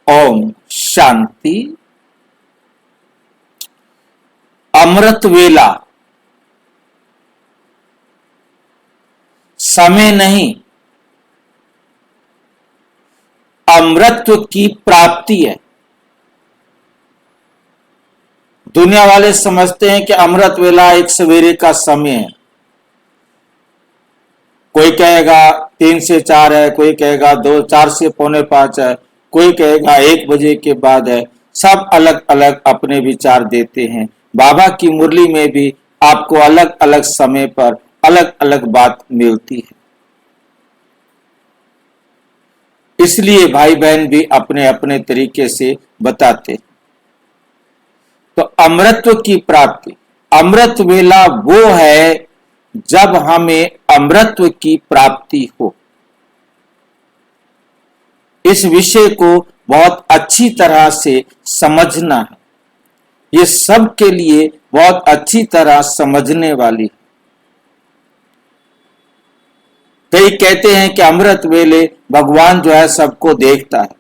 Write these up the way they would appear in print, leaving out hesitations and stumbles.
ओम शांति। अमृत वेला समय नहीं, अमृतत्व की प्राप्ति है। दुनिया वाले समझते हैं कि अमृत वेला एक सवेरे का समय है। कोई कहेगा 3 से 4 है, कोई कहेगा 4 से पौने 5 है, कोई कहेगा 1 बजे के बाद है। सब अलग अलग अपने विचार देते हैं। बाबा की मुरली में भी आपको अलग अलग समय पर अलग अलग बात मिलती है। इसलिए भाई बहन भी अपने अपने तरीके से बताते। तो अमृतत्व की प्राप्ति, अमृत वेला वो है जब हमें अमृतत्व की प्राप्ति हो। इस विषय को बहुत अच्छी तरह से समझना है। ये सब के लिए बहुत अच्छी तरह समझने वाली है। कई कहते हैं कि अमृत वेले भगवान जो है सबको देखता है।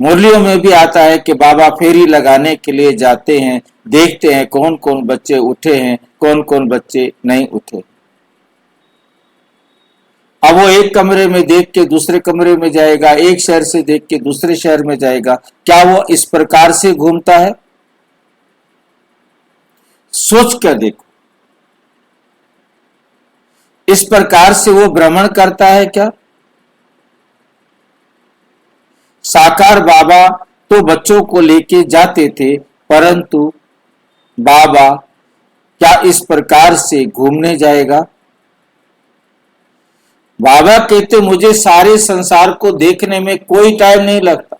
मुरलियों में भी आता है कि बाबा फेरी लगाने के लिए जाते हैं, देखते हैं कौन कौन बच्चे उठे हैं, कौन कौन बच्चे नहीं उठे। अब वो एक कमरे में देख के दूसरे कमरे में जाएगा, एक शहर से देख के दूसरे शहर में जाएगा। क्या वो इस प्रकार से घूमता है? सोच कर देखो, इस प्रकार से वो भ्रमण करता है क्या? साकार बाबा तो बच्चों को लेके जाते थे, परंतु बाबा क्या इस प्रकार से घूमने जाएगा? बाबा कहते मुझे सारे संसार को देखने में कोई टाइम नहीं लगता।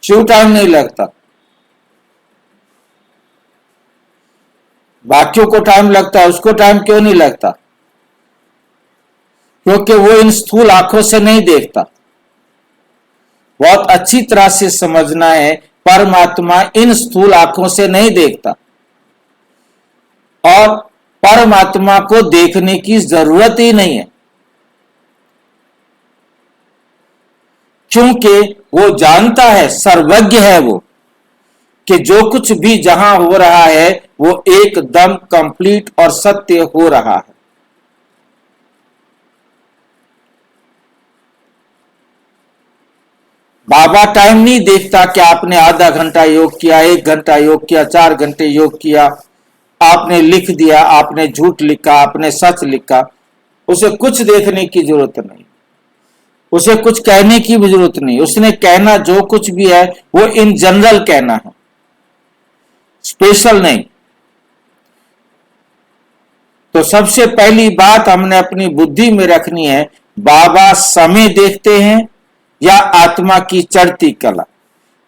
क्यों टाइम नहीं लगता? बाकियों को टाइम लगता है, उसको टाइम क्यों नहीं लगता? क्योंकि वो इन स्थूल आंखों से नहीं देखता। बहुत अच्छी तरह से समझना है, परमात्मा इन स्थूल आंखों से नहीं देखता और परमात्मा को देखने की जरूरत ही नहीं है, क्योंकि वो जानता है, सर्वज्ञ है वो, कि जो कुछ भी जहां हो रहा है वो एकदम कंप्लीट और सत्य हो रहा है। बाबा टाइम नहीं देखता कि आपने आधा घंटा योग किया, 1 घंटा योग किया, 4 घंटे योग किया, आपने लिख दिया, आपने झूठ लिखा, आपने सच लिखा। उसे कुछ देखने की जरूरत नहीं, उसे कुछ कहने की भी जरूरत नहीं। उसने कहना जो कुछ भी है वो इन जनरल कहना है, स्पेशल नहीं। तो सबसे पहली बात हमने अपनी बुद्धि में रखनी है, बाबा समय देखते हैं या आत्मा की चढ़ती कला।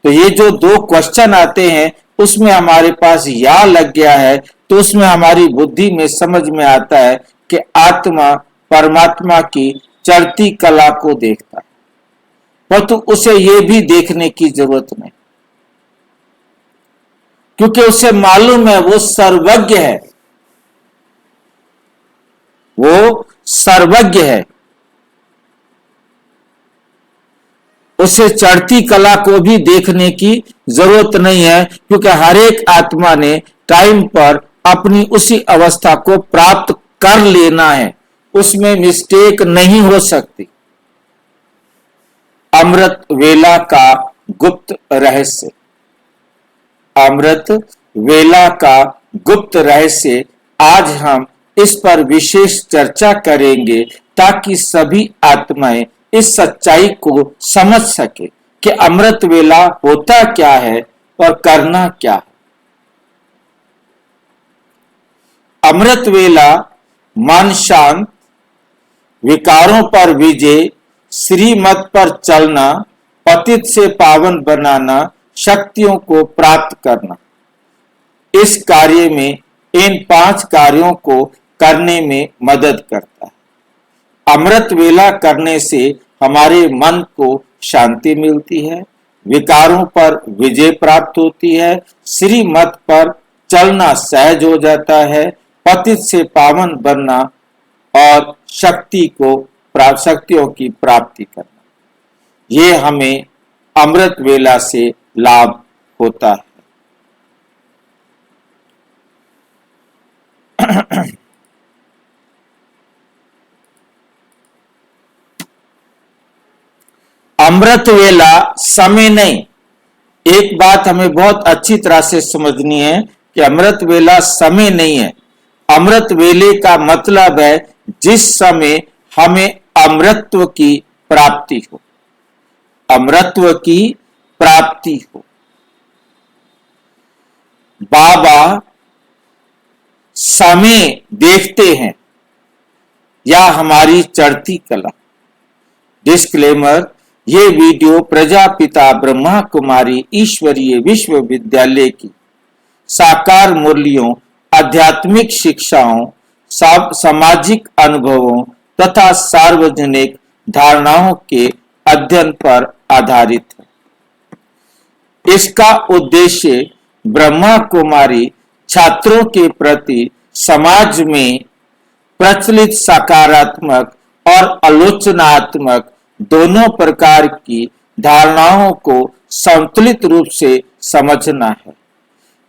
तो ये जो 2 क्वेश्चन आते हैं उसमें हमारे पास या लग गया है, तो उसमें हमारी बुद्धि में समझ में आता है कि आत्मा परमात्मा की चढ़ती कला को देखता है, परंतु उसे ये भी देखने की जरूरत नहीं, क्योंकि उसे मालूम है वो सर्वज्ञ है, वो सर्वज्ञ है। उसे चढ़ती कला को भी देखने की जरूरत नहीं है, क्योंकि हर एक आत्मा ने टाइम पर अपनी उसी अवस्था को प्राप्त कर लेना है, उसमें मिस्टेक नहीं हो सकती। अमृत वेला का गुप्त रहस्य, अमृत वेला का गुप्त रहस्य आज हम इस पर विशेष चर्चा करेंगे, ताकि सभी आत्माएं इस सच्चाई को समझ सके कि अमृत वेला होता क्या है और करना क्या है। अमृत वेला मन शांत, विकारों पर विजय, श्रीमत पर चलना, पतित से पावन बनाना, शक्तियों को प्राप्त करना। इस कार्य में इन 5 कार्यों को करने में मदद करता है। अमृत वेला करने से हमारे मन को शांति मिलती है, विकारों पर विजय प्राप्त होती है, श्रीमत पर चलना सहज हो जाता है, पतित से पावन बनना और शक्ति को शक्तियों की प्राप्ति करना, ये हमें अमृत वेला से लाभ होता है। अमृत वेला समय नहीं। एक बात हमें बहुत अच्छी तरह से समझनी है कि अमृत वेला समय नहीं है। अमृत वेले का मतलब है जिस समय हमें अमृतत्व की प्राप्ति हो, अमृतत्व की प्राप्ति हो। बाबा समय देखते हैं या हमारी चढ़ती कला। डिस्क्लेमर, ये वीडियो प्रजापिता ब्रह्मा कुमारी ईश्वरीय विश्वविद्यालय की साकार मूल्यों, आध्यात्मिक शिक्षाओं, सामाजिक अनुभवों तथा सार्वजनिक धारणाओं के अध्ययन पर आधारित है। इसका उद्देश्य ब्रह्मा कुमारी छात्रों के प्रति समाज में प्रचलित सकारात्मक और आलोचनात्मक दोनों प्रकार की धारणाओं को संतुलित रूप से समझना है।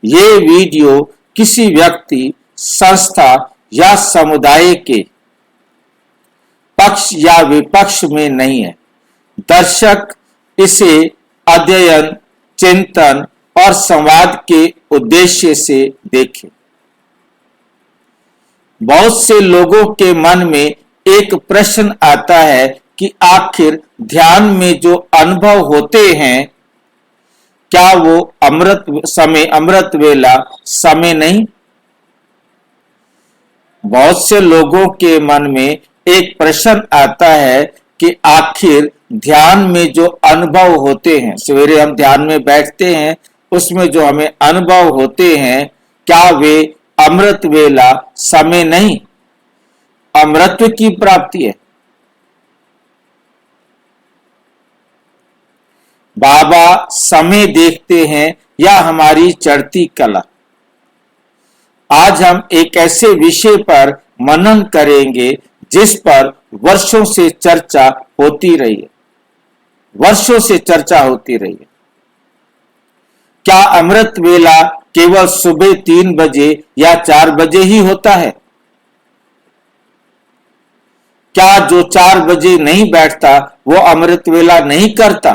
ये वीडियो किसी व्यक्ति, संस्था या समुदाय के पक्ष या विपक्ष में नहीं है। दर्शक इसे अध्ययन, चिंतन और संवाद के उद्देश्य से देखें। बहुत से लोगों के मन में एक प्रश्न आता है कि आखिर ध्यान में जो अनुभव होते हैं, क्या वो अमृत वेला समय नहीं? बहुत से लोगों के मन में एक प्रश्न आता है कि आखिर ध्यान में जो अनुभव होते हैं, सवेरे हम ध्यान में बैठते हैं, उसमें जो हमें अनुभव होते हैं, क्या वे अमृत वेला समय नहीं, अमृतत्व की प्राप्ति है? बाबा समय देखते हैं या हमारी चढ़ती कला। आज हम एक ऐसे विषय पर मनन करेंगे जिस पर वर्षों से चर्चा होती रही है, वर्षों से चर्चा होती रही है। क्या अमृत वेला केवल सुबह 3 बजे या 4 बजे ही होता है? क्या जो 4 बजे नहीं बैठता वो अमृत वेला नहीं करता?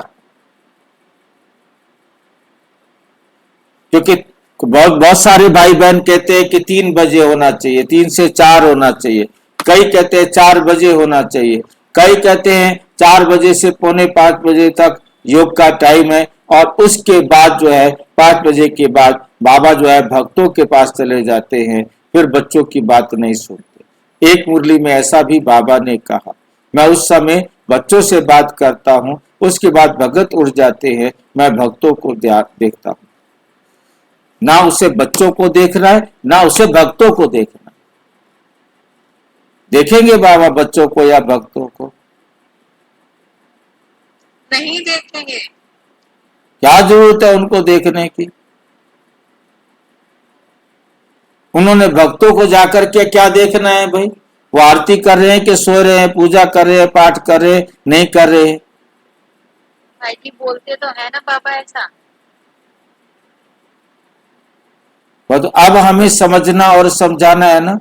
क्योंकि बहुत सारे भाई बहन कहते हैं कि 3 बजे होना चाहिए, 3 से 4 होना चाहिए। कई कहते हैं 4 बजे होना चाहिए, कई कहते हैं 4 बजे से 4:45 बजे तक योग का टाइम है, और उसके बाद जो है 5 बजे के बाद बाबा जो है भक्तों के पास चले जाते हैं, फिर बच्चों की बात नहीं सुनते। एक मुरली में ऐसा भी बाबा ने कहा, मैं उस समय बच्चों से बात करता हूं, उसके बाद भगत उठ जाते हैं, मैं भक्तों को देखता हूं। ना उसे बच्चों को देखना है, ना उसे भक्तों को देखना है। देखेंगे बाबा बच्चों को या भक्तों को? नहीं देखेंगे। क्या जरूरत है उनको देखने की? उन्होंने भक्तों को जाकर के क्या देखना है भाई? वो आरती कर रहे हैं कि सो रहे हैं, पूजा कर रहे हैं, पाठ कर रहे हैं, नहीं कर रहे हैं? भाई जी बोलते तो है ना बाबा ऐसा। तो अब हमें समझना और समझाना है ना।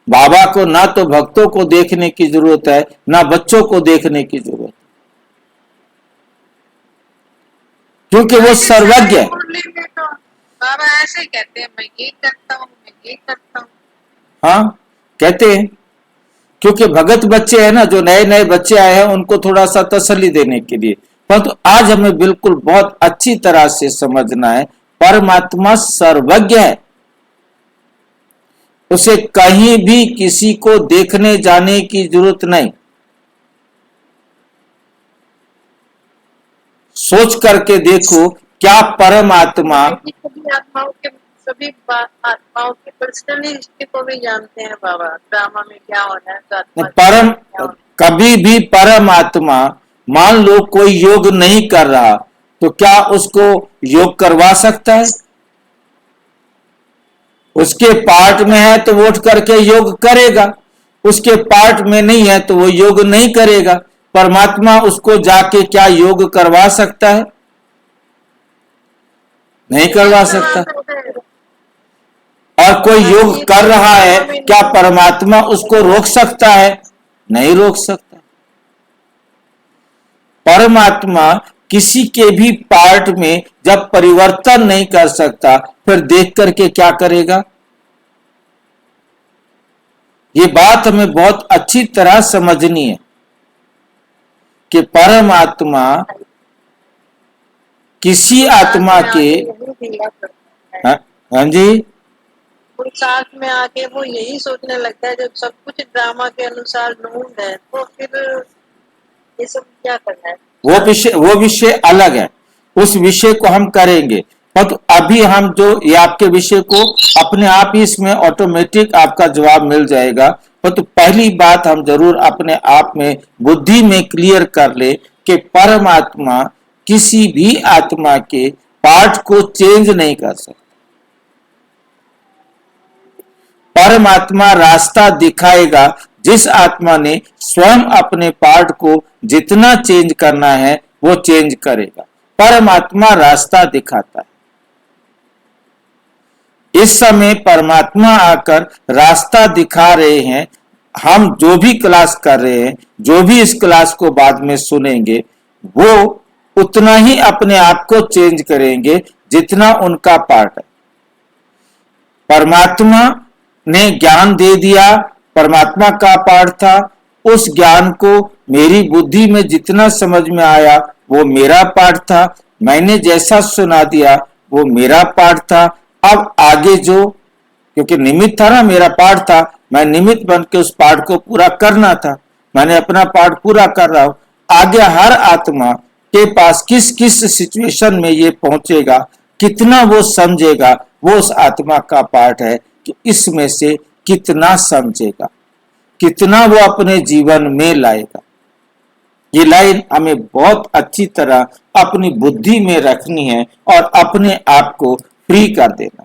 बाबा को ना तो भक्तों को देखने की जरूरत है, ना बच्चों को देखने की जरूरत है, क्योंकि वो सर्वज्ञ है। तो बाबा ऐसे ही कहते हैं, मैं ये करता हूँ, मैं ये करता हूँ। हाँ कहते हैं, क्योंकि भगत बच्चे हैं ना, जो नए नए बच्चे आए हैं, उनको थोड़ा सा तसल्ली देने के लिए। परंतु आज हमें बिल्कुल बहुत अच्छी तरह से समझना है, परमात्मा सर्वज्ञ है। उसे कहीं भी किसी को देखने जाने की जरूरत नहीं। सोच करके देखो, क्या परमात्मा सभी आत्माओं के पर्सनली हिस्ट्री को भी जानते हैं बाबा, ड्रामा में क्या होना है, तो कभी भी परमात्मा, मान लो कोई योग नहीं कर रहा, तो क्या उसको योग करवा सकता है? उसके पार्ट में है तो वो उठ करके योग करेगा। उसके पार्ट में नहीं है तो वो योग नहीं करेगा। परमात्मा उसको जाके क्या योग करवा सकता है? नहीं करवा सकता। और कोई योग कर रहा है, क्या परमात्मा उसको रोक सकता है? नहीं रोक सकता। परमात्मा किसी के भी पार्ट में जब परिवर्तन नहीं कर सकता, फिर देख करके क्या करेगा? ये बात हमें बहुत अच्छी तरह समझनी है कि परमात्मा किसी आत्मा के हाँ, हाँ जी, वो साथ में आके वो यही सोचने लगता है, जब सब कुछ ड्रामा के अनुसार ढूंढ है तो फिर ये सब क्या करना है। वो विषय अलग है, उस विषय को हम करेंगे। पर अभी हम जो ये आपके विषय को अपने आप ही इसमें ऑटोमेटिक आपका जवाब मिल जाएगा। तो पहली बात हम जरूर अपने आप में बुद्धि में क्लियर कर ले कि परमात्मा किसी भी आत्मा के पार्ट को चेंज नहीं कर सकता। परमात्मा रास्ता दिखाएगा, जिस आत्मा ने स्वयं अपने पार्ट को जितना चेंज करना है वो चेंज करेगा। परमात्मा रास्ता दिखाता है। इस समय परमात्मा आकर रास्ता दिखा रहे हैं। हम जो भी क्लास कर रहे हैं, जो भी इस क्लास को बाद में सुनेंगे, वो उतना ही अपने आप को चेंज करेंगे जितना उनका पार्ट है। परमात्मा ने ज्ञान दे दिया, परमात्मा का पाठ था। उस ज्ञान को मेरी बुद्धि में जितना समझ में आया वो मेरा पाठ था। मैंने जैसा सुना दिया वो मेरा पाठ था। अब आगे जो, क्योंकि निमित्त था ना, मेरा पाठ था, मैं निमित्त बन के उस पाठ को पूरा करना था। मैंने अपना पाठ पूरा कर रहा हूं। आगे हर आत्मा के पास किस किस सिचुएशन में ये पहुंचेगा, कितना वो समझेगा, वो उस आत्मा का पाठ है कि इसमें से कितना समझेगा, कितना वो अपने जीवन में लाएगा। ये लाइन हमें बहुत अच्छी तरह अपनी बुद्धि में रखनी है और अपने आप को फ्री कर देना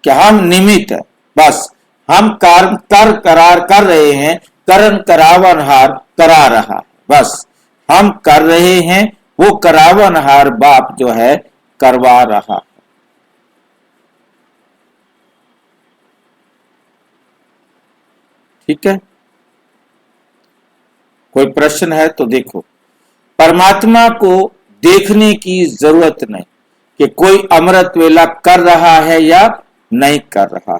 कि हम निमित्त है, बस हम कर्म करार कर रहे हैं, करण करावनहार करा रहा, बस हम कर रहे हैं, वो करावनहार बाप जो है करवा रहा। ठीक है, कोई प्रश्न है तो देखो। परमात्मा को देखने की जरूरत नहीं कि कोई अमृत वेला कर रहा है या नहीं कर रहा है।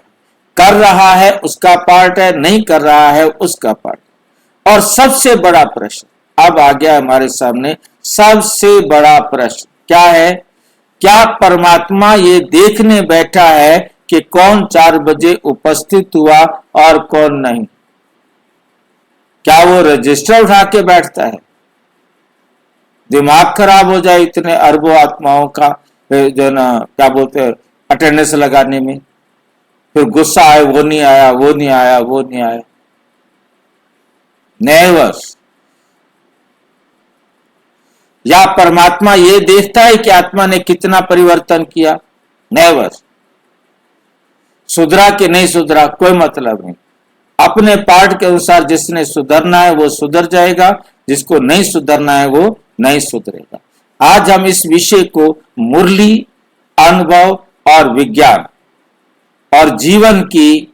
कर रहा है उसका पार्ट है, नहीं कर रहा है उसका पार्ट। और सबसे बड़ा प्रश्न अब आ गया हमारे सामने। सबसे बड़ा प्रश्न क्या है? क्या परमात्मा ये देखने बैठा है कि कौन 4 बजे उपस्थित हुआ और कौन नहीं? क्या वो रजिस्टर उठा के बैठता है? दिमाग खराब हो जाए इतने अरबों आत्माओं का जो ना क्या बोलते हैं अटेंडेंस लगाने में, फिर गुस्सा आए, वो नहीं आया, वो नहीं आया, वो नहीं आया। नेवर। या परमात्मा ये देखता है कि आत्मा ने कितना परिवर्तन किया? नेवर। सुधरा कि नहीं सुधरा कोई मतलब नहीं। अपने पार्ट के अनुसार जिसने सुधरना है वो सुधर जाएगा, जिसको नहीं सुधरना है वो नहीं सुधरेगा। आज हम इस विषय को मुरली, अनुभव और विज्ञान और जीवन की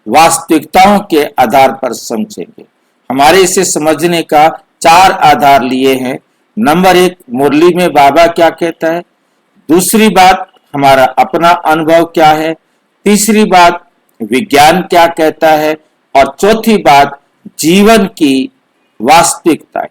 वास्तविकताओं के आधार पर समझेंगे। हमारे इसे समझने का 4 आधार लिए हैं। नंबर 1, मुरली में बाबा क्या कहता है। दूसरी बात, हमारा अपना अनुभव क्या है। तीसरी बात, विज्ञान क्या कहता है। और चौथी बात, जीवन की वास्तविकताएं।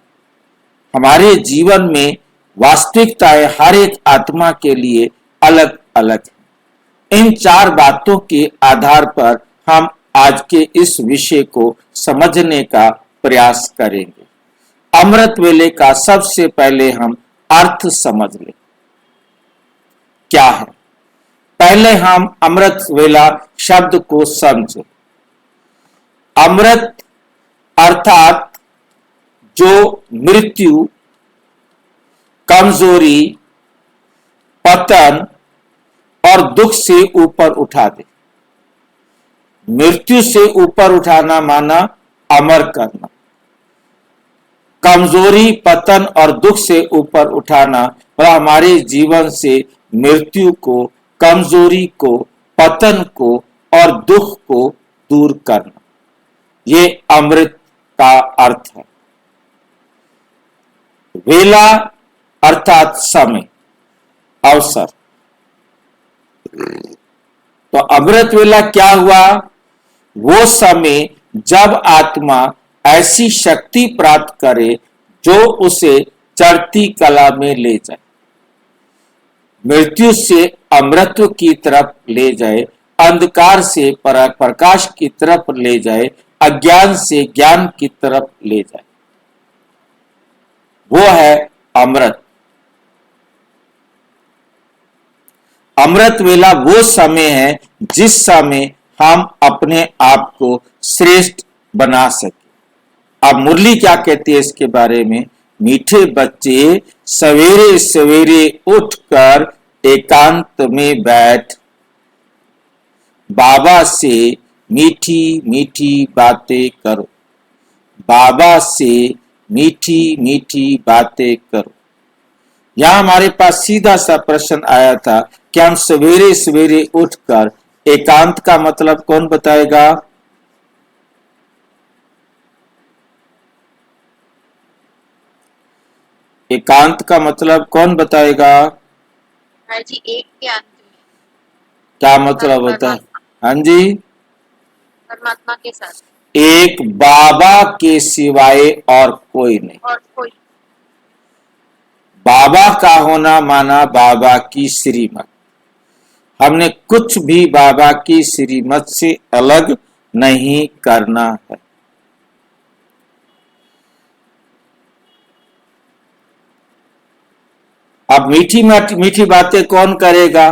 हमारे जीवन में वास्तविकताएं हर एक आत्मा के लिए अलग अलग है। इन 4 बातों के आधार पर हम आज के इस विषय को समझने का प्रयास करेंगे। अमृत वेले का सबसे पहले हम अर्थ समझ लें क्या है। पहले हम अमृत वेला शब्द को समझें। अमृत अर्थात जो मृत्यु, कमजोरी, पतन और दुख से ऊपर उठा दे। मृत्यु से ऊपर उठाना माना अमर करना, कमजोरी, पतन और दुख से ऊपर उठाना और हमारे जीवन से मृत्यु को, कमजोरी को, पतन को और दुख को दूर करना, ये अमृत का अर्थ है। वेला अर्थात समय, अवसर। तो अमृत वेला क्या हुआ? वो समय जब आत्मा ऐसी शक्ति प्राप्त करे जो उसे चढ़ती कला में ले जाए, मृत्यु से अमृत की तरफ ले जाए, अंधकार से प्रकाश की तरफ ले जाए, अज्ञान से ज्ञान की तरफ ले जाए, वो है अमृत। अमृत वेला वो समय है जिस समय हम अपने आप को श्रेष्ठ बना सके। अब मुरली क्या कहती है इसके बारे में? मीठे बच्चे सवेरे सवेरे उठकर एकांत में बैठ बाबा से मीठी मीठी बातें करो, बाबा से मीठी मीठी बातें करो। यहां हमारे पास सीधा सा प्रश्न आया था कि हम सवेरे सवेरे उठकर, एकांत का मतलब कौन बताएगा? एकांत का मतलब कौन बताएगा? जी एक के अंत में क्या मतलब होता है? हाँ जी, परमात्मा के साथ, एक बाबा के सिवाय और कोई नहीं। और कोई बाबा का होना माना बाबा की श्रीमत। हमने कुछ भी बाबा की श्रीमत से अलग नहीं करना है। अब मीठी मीठी बातें कौन करेगा?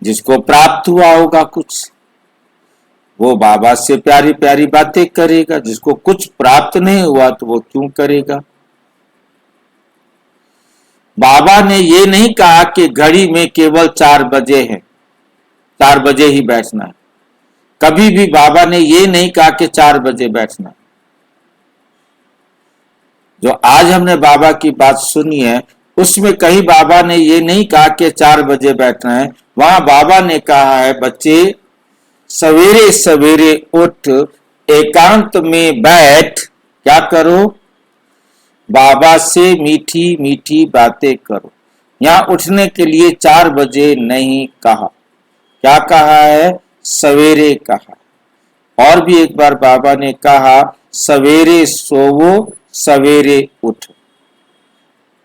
जिसको प्राप्त हुआ होगा कुछ, वो बाबा से प्यारी प्यारी बातें करेगा। जिसको कुछ प्राप्त नहीं हुआ तो वो क्यों करेगा? बाबा ने ये नहीं कहा कि घड़ी में केवल 4 बजे है, 4 बजे ही बैठना है। कभी भी बाबा ने ये नहीं कहा कि 4 बजे बैठना है। जो आज हमने बाबा की बात सुनी है उसमें कहीं बाबा ने ये नहीं कहा कि 4 बजे बैठना है। वहां बाबा ने कहा है, बच्चे सवेरे सवेरे उठ एकांत में बैठ क्या करो? बाबा से मीठी मीठी बातें करो। यहां उठने के लिए 4 बजे नहीं कहा, क्या कहा है? सवेरे कहा। और भी एक बार बाबा ने कहा, सवेरे सोवो सवेरे उठो।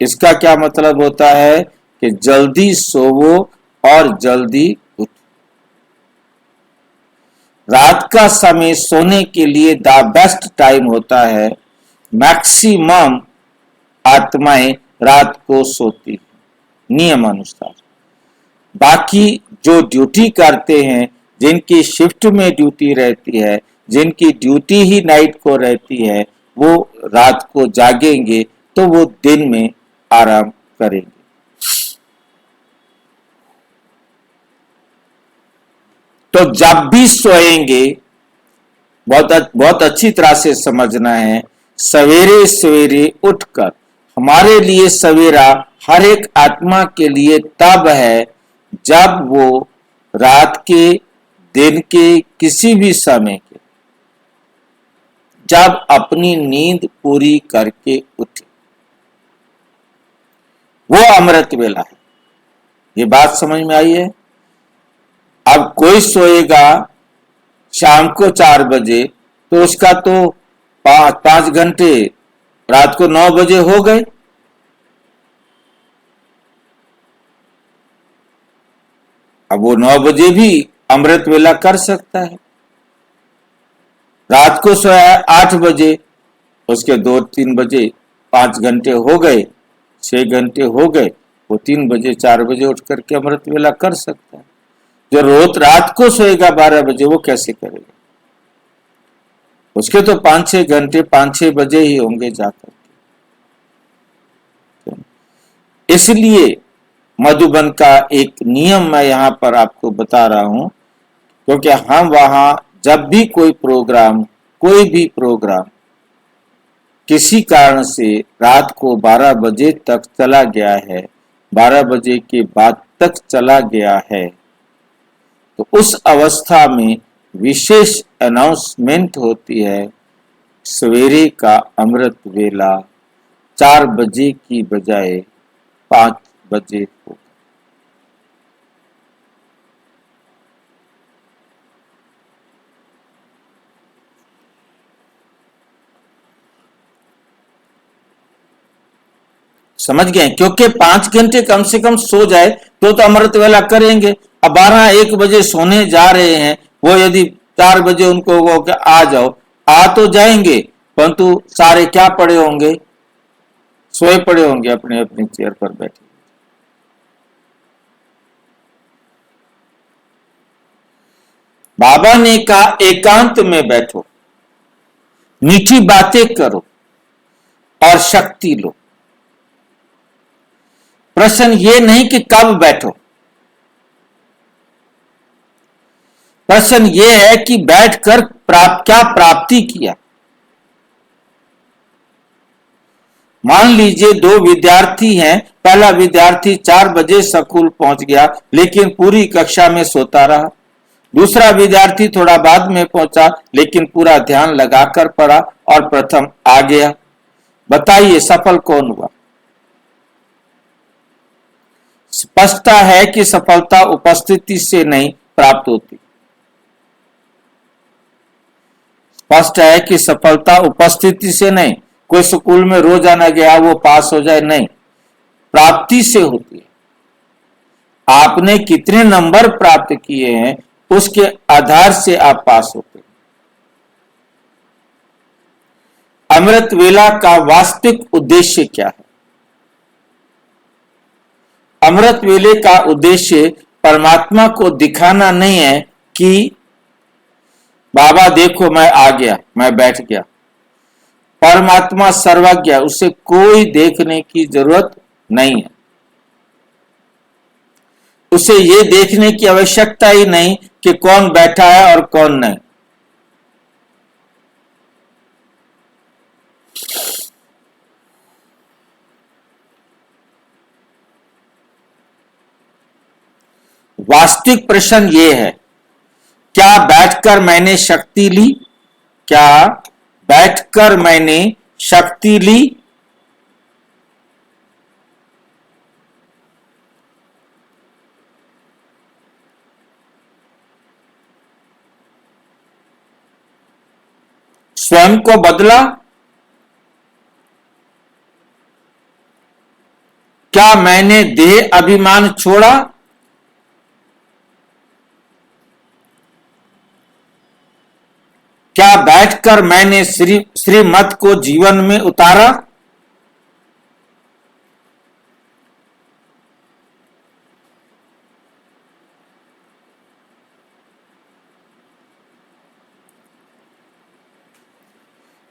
इसका क्या मतलब होता है कि जल्दी सोवो और जल्दी उठो। रात का समय सोने के लिए द बेस्ट टाइम होता है। मैक्सिमम आत्माएं रात को सोती नियम अनुसार। बाकी जो ड्यूटी करते हैं, जिनकी शिफ्ट में ड्यूटी रहती है, जिनकी ड्यूटी ही नाइट को रहती है, वो रात को जागेंगे तो वो दिन में आराम करेंगे। तो जब भी सोएंगे बहुत अच्छी तरह से समझना है, सवेरे सवेरे उठकर। हमारे लिए सवेरा हर एक आत्मा के लिए तब है जब वो रात के, दिन के, किसी भी समय के, जब अपनी नींद पूरी करके उठे, वो अमृत वेला है। ये बात समझ में आई है? अब कोई सोएगा शाम को 4 बजे तो उसका तो 5 घंटे रात को 9 बजे हो गए। अब वो 9 बजे भी अमृत वेला कर सकता है। रात को सोया 8 बजे, उसके 2-3 बजे 5 घंटे हो गए, 6 घंटे हो गए, वो 3 बजे 4 बजे उठ करके अमृत वेला कर सकता है। जो रोज रात को सोएगा 12 बजे, वो कैसे करेगा? उसके तो 5-6 घंटे 5-6 बजे ही होंगे जाकर। इसलिए मधुबन का एक नियम मैं यहां पर आपको बता रहा हूं, क्योंकि हम वहां जब भी कोई भी प्रोग्राम किसी कारण से रात को 12 बजे तक चला गया है, 12 बजे के बाद तक चला गया है, तो उस अवस्था में विशेष अनाउंसमेंट होती है, सवेरे का अमृत वेला 4 बजे की बजाय 5 बजे होगा। समझ गए? क्योंकि 5 घंटे कम से कम सो जाए तो अमृत वेला करेंगे। अब 12-1 बजे सोने जा रहे हैं, वो यदि 4 बजे उनको वो कि आ जाओ, आ तो जाएंगे, परंतु सारे क्या पड़े होंगे? सोए पड़े होंगे अपने अपनी चेयर पर बैठे। बाबा ने कहा एकांत में बैठो, मीठी बातें करो और शक्ति लो। प्रश्न ये नहीं कि कब बैठो, प्रश्न ये है कि बैठकर क्या प्राप्ति किया। मान लीजिए 2 विद्यार्थी हैं, पहला विद्यार्थी 4 बजे स्कूल पहुंच गया लेकिन पूरी कक्षा में सोता रहा। दूसरा विद्यार्थी थोड़ा बाद में पहुंचा लेकिन पूरा ध्यान लगाकर पढ़ा और प्रथम आ गया। बताइए सफल कौन हुआ? स्पष्टता है कि सफलता उपस्थिति से नहीं प्राप्त होती। स्पष्ट है कि सफलता उपस्थिति से नहीं, कोई स्कूल में रोजाना गया वो पास हो जाए, नहीं, प्राप्ति से होती है। आपने कितने नंबर प्राप्त किए हैं उसके आधार से आप पास होते हैं। अमृत वेला का वास्तविक उद्देश्य क्या है? अमृत वेले का उद्देश्य परमात्मा को दिखाना नहीं है कि बाबा देखो मैं आ गया, मैं बैठ गया। परमात्मा सर्वज्ञ, उसे कोई देखने की जरूरत नहीं है। उसे ये देखने की आवश्यकता ही नहीं कि कौन बैठा है और कौन नहीं। वास्तविक प्रश्न ये है, क्या बैठकर मैंने शक्ति ली? क्या बैठकर मैंने शक्ति ली? स्वयं को बदला? क्या मैंने देह अभिमान छोड़ा? क्या बैठकर मैंने श्रीमत को जीवन में उतारा?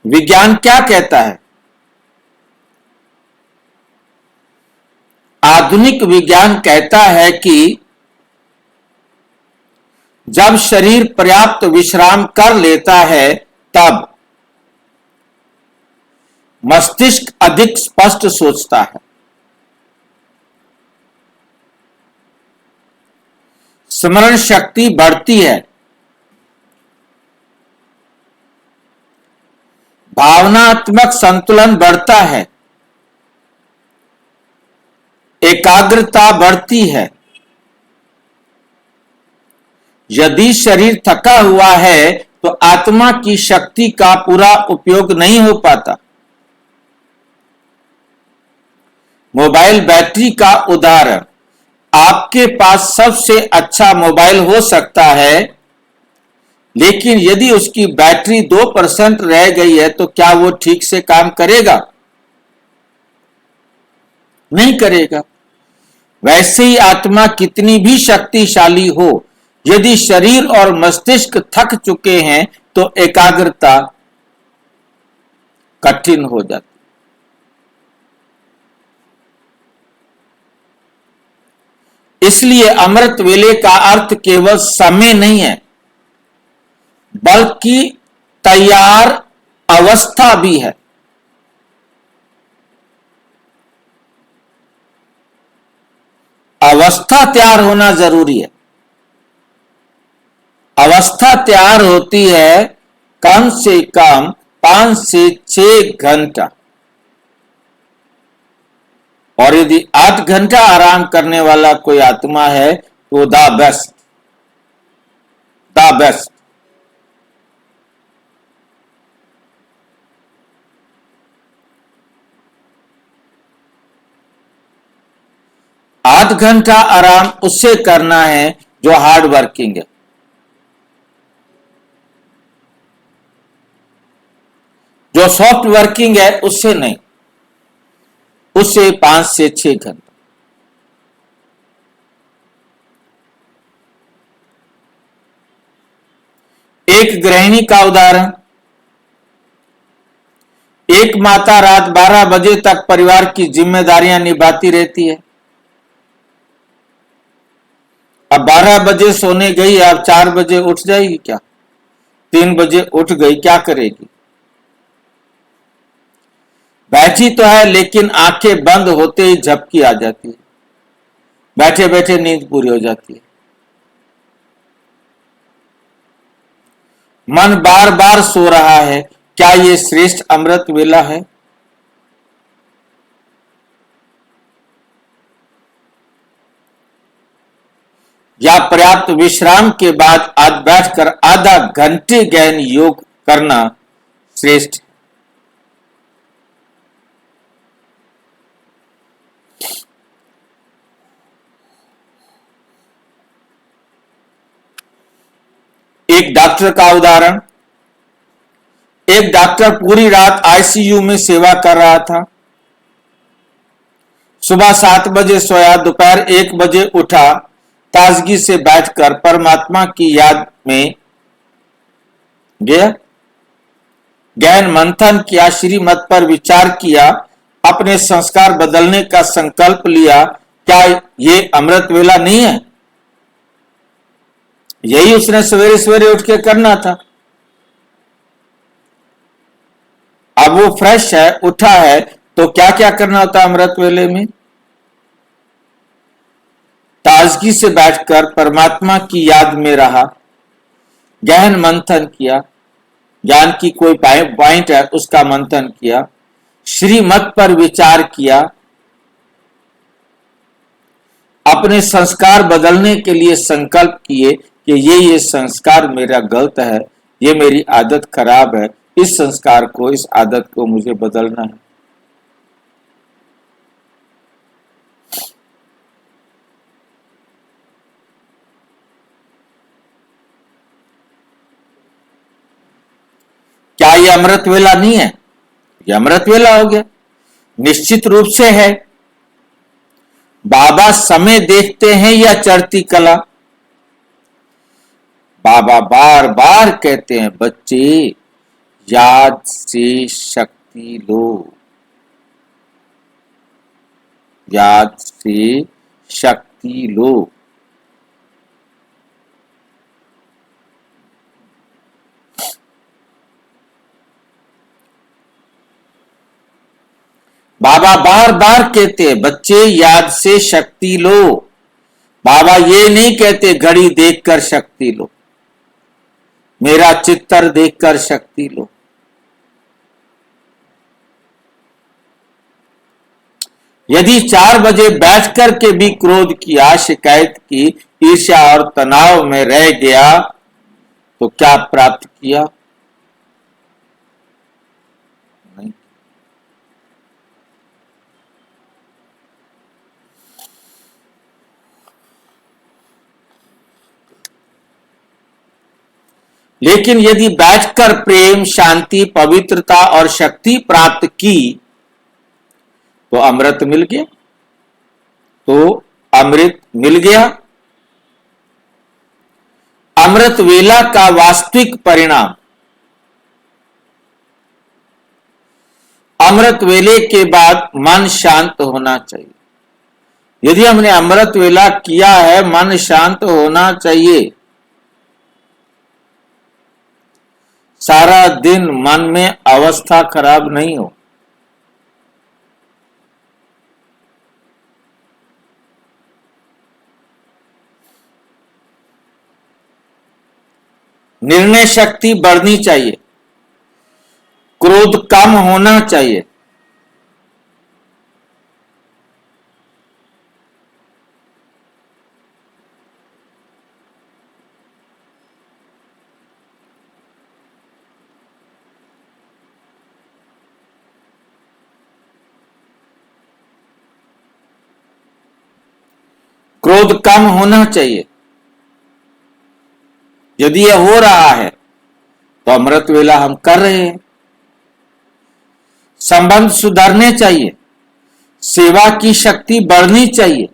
विज्ञान क्या कहता है? आधुनिक विज्ञान कहता है कि जब शरीर पर्याप्त विश्राम कर लेता है तब मस्तिष्क अधिक स्पष्ट सोचता है, स्मरण शक्ति बढ़ती है, भावनात्मक संतुलन बढ़ता है, एकाग्रता बढ़ती है। यदि शरीर थका हुआ है तो आत्मा की शक्ति का पूरा उपयोग नहीं हो पाता। मोबाइल बैटरी का उदाहरण, आपके पास सबसे अच्छा मोबाइल हो सकता है लेकिन यदि उसकी बैटरी 2% रह गई है तो क्या वो ठीक से काम करेगा? नहीं करेगा। वैसे ही आत्मा कितनी भी शक्तिशाली हो, यदि शरीर और मस्तिष्क थक चुके हैं तो एकाग्रता कठिन हो जाती। इसलिए अमृत वेले का अर्थ केवल समय नहीं है, बल्कि तैयार अवस्था भी है। अवस्था तैयार होना जरूरी है। अवस्था तैयार होती है कम से कम 5 से 6 घंटा, और यदि 8 घंटा आराम करने वाला कोई आत्मा है तो द बेस्ट, द बेस्ट। 8 घंटा आराम उससे करना है जो हार्ड वर्किंग है। जो सॉफ्ट वर्किंग है उससे नहीं, उससे 5 से 6 घंटा। एक गृहिणी का उदाहरण, एक माता रात 12 बजे तक परिवार की जिम्मेदारियां निभाती रहती है। अब 12 बजे सोने गई, अब 4 बजे उठ जाएगी क्या? 3 बजे उठ गई, क्या करेगी? बैठी तो है लेकिन आंखें बंद होते ही झपकी आ जाती है, बैठे बैठे नींद पूरी हो जाती है। मन बार बार सो रहा है, क्या ये श्रेष्ठ अमृत वेला है? या पर्याप्त विश्राम के बाद आज बैठकर आधा घंटे गहन योग करना श्रेष्ठ है। एक डॉक्टर का उदाहरण, एक डॉक्टर पूरी रात आईसीयू में सेवा कर रहा था। सुबह 7 बजे सोया, दोपहर 1 बजे उठा, ताजगी से बैठकर परमात्मा की याद में गया, गहन मंथन किया, श्रीमत पर विचार किया, अपने संस्कार बदलने का संकल्प लिया। क्या ये अमृत वेला नहीं है? यही उसने सवेरे सवेरे उठ के करना था। अब वो फ्रेश है, उठा है, तो क्या क्या करना होता अमृत वेले में? ताजगी से बैठकर परमात्मा की याद में रहा, गहन मंथन किया, ज्ञान की कोई पॉइंट है उसका मंथन किया, श्रीमत पर विचार किया, अपने संस्कार बदलने के लिए संकल्प किए कि ये संस्कार मेरा गलत है, ये मेरी आदत खराब है, इस संस्कार को, इस आदत को मुझे बदलना है। क्या ये अमृत वेला नहीं है? ये अमृत वेला हो गया, निश्चित रूप से है। बाबा समय देखते हैं या चढ़ती कला? बाबा बार बार कहते हैं, बच्चे याद से शक्ति लो, याद से शक्ति लो। बाबा बार बार कहते हैं, बच्चे याद से शक्ति लो। बाबा ये नहीं कहते घड़ी देखकर शक्ति लो, मेरा चित्तर देखकर शक्ति लो। यदि 4 बजे बैठ कर के भी क्रोध किया, शिकायत की, ईर्ष्या और तनाव में रह गया, तो क्या प्राप्त किया? नहीं। लेकिन यदि बैठकर प्रेम, शांति, पवित्रता और शक्ति प्राप्त की तो अमृत मिल गया, तो अमृत मिल गया। अमृत वेला का वास्तविक परिणाम, अमृत वेले के बाद मन शांत होना चाहिए। यदि हमने अमृत वेला किया है, मन शांत होना चाहिए। सारा दिन मन में अवस्था खराब नहीं हो। निर्णय शक्ति बढ़नी चाहिए, क्रोध कम होना चाहिए, क्रोध कम होना चाहिए। यदि यह हो रहा है तो अमृत वेला हम कर रहे हैं। संबंध सुधरने चाहिए, सेवा की शक्ति बढ़नी चाहिए।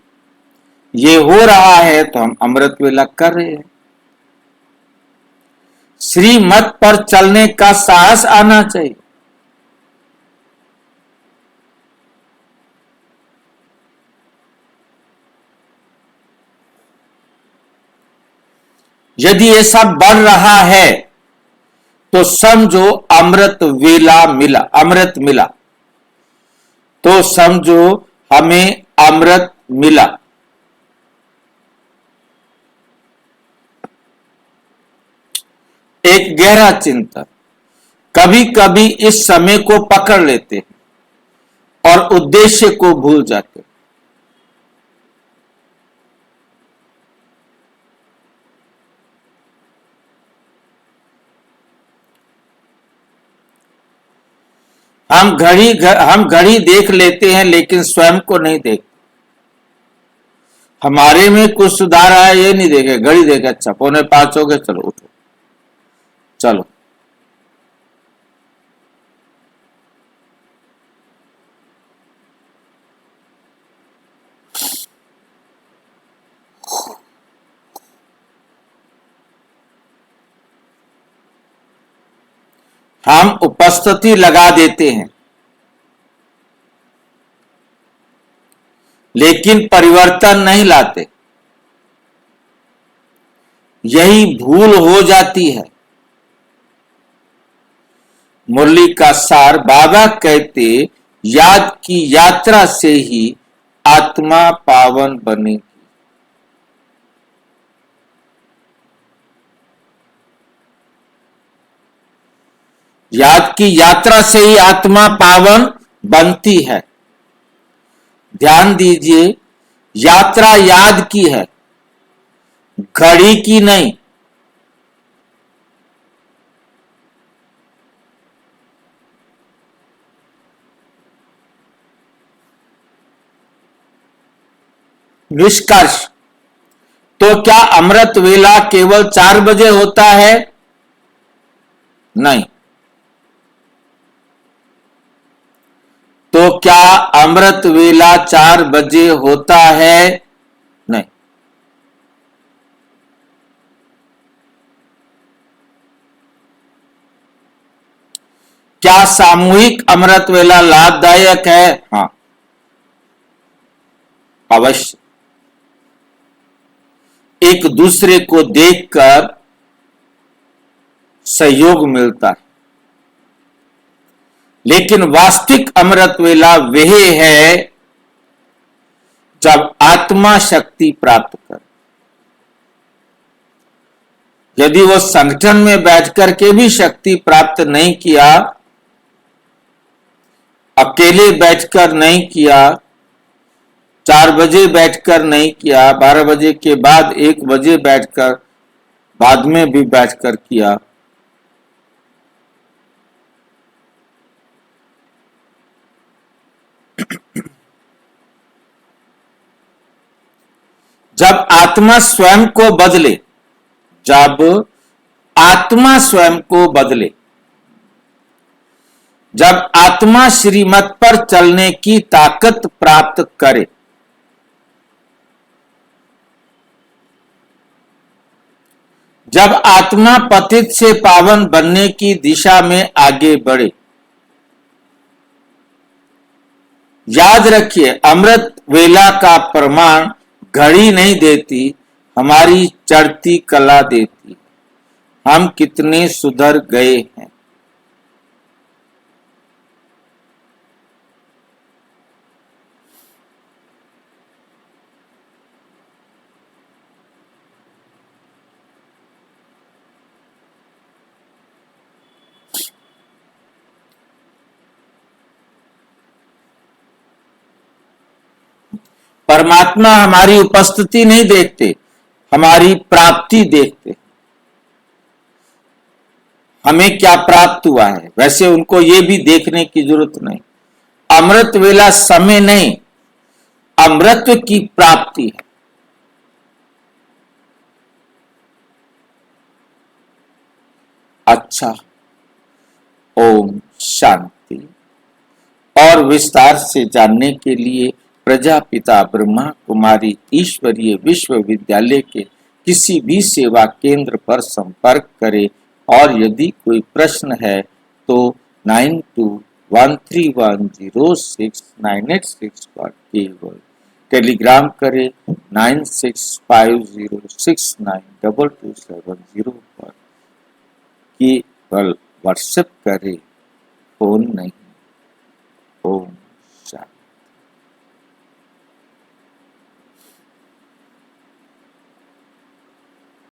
ये हो रहा है तो हम अमृत वेला कर रहे हैं। श्रीमत पर चलने का साहस आना चाहिए। यदि ये सब बढ़ रहा है तो समझो अमृत वेला मिला, अमृत मिला, तो समझो हमें अमृत मिला। एक गहरा चिंतन। कभी कभी इस समय को पकड़ लेते हैं और उद्देश्य को भूल जाते हैं। हम घड़ी देख लेते हैं लेकिन स्वयं को नहीं देखते। हमारे में कुछ सुधार आया ये नहीं देखे, घड़ी देखे, अच्छा 4:45 हो गए, चलो उठो, चलो। हम उपस्थिति लगा देते हैं लेकिन परिवर्तन नहीं लाते। यही भूल हो जाती है। मुरली का सार बाबा कहते, याद की यात्रा से ही आत्मा पावन बनेगी। याद की यात्रा से ही आत्मा पावन बनती है। ध्यान दीजिए, यात्रा याद की है, घड़ी की नहीं। निष्कर्ष। तो क्या अमृत वेला केवल 4 बजे होता है? नहीं। तो क्या अमृत वेला 4 बजे होता है? नहीं। क्या सामूहिक अमृत वेला लाभदायक है? हाँ, अवश्य। एक दूसरे को देखकर सहयोग मिलता है। लेकिन वास्तविक अमृत वेला वह है जब आत्मा शक्ति प्राप्त कर। यदि वो संगठन में बैठकर के भी शक्ति प्राप्त नहीं किया, अकेले बैठकर नहीं किया, 4 बजे बैठकर नहीं किया, 12 बजे के बाद 1 बजे बैठकर, बाद में भी बैठकर किया, जब आत्मा स्वयं को बदले, जब आत्मा स्वयं को बदले, जब आत्मा श्रीमत पर चलने की ताकत प्राप्त करे, जब आत्मा पतित से पावन बनने की दिशा में आगे बढ़े। याद रखिए, अमृत वेला का प्रमाण घड़ी नहीं देती, हमारी चढ़ती कला देती। हम कितने सुधर गए हैं। परमात्मा हमारी उपस्थिति नहीं देखते, हमारी प्राप्ति देखते। हमें क्या प्राप्त हुआ है, वैसे उनको ये भी देखने की जरूरत नहीं। अमृत वेला समय नहीं, अमृत की प्राप्ति है। अच्छा, ओम शांति। और विस्तार से जानने के लिए प्रजापिता ब्रह्मा कुमारी ईश्वरीय विश्वविद्यालय के किसी भी सेवा केंद्र पर संपर्क करें। और यदि कोई प्रश्न है तो 9213106986 पर केवल टेलीग्राम करें। 9650692270 पर केवल व्हाट्सएप करें, फोन नहीं। ओम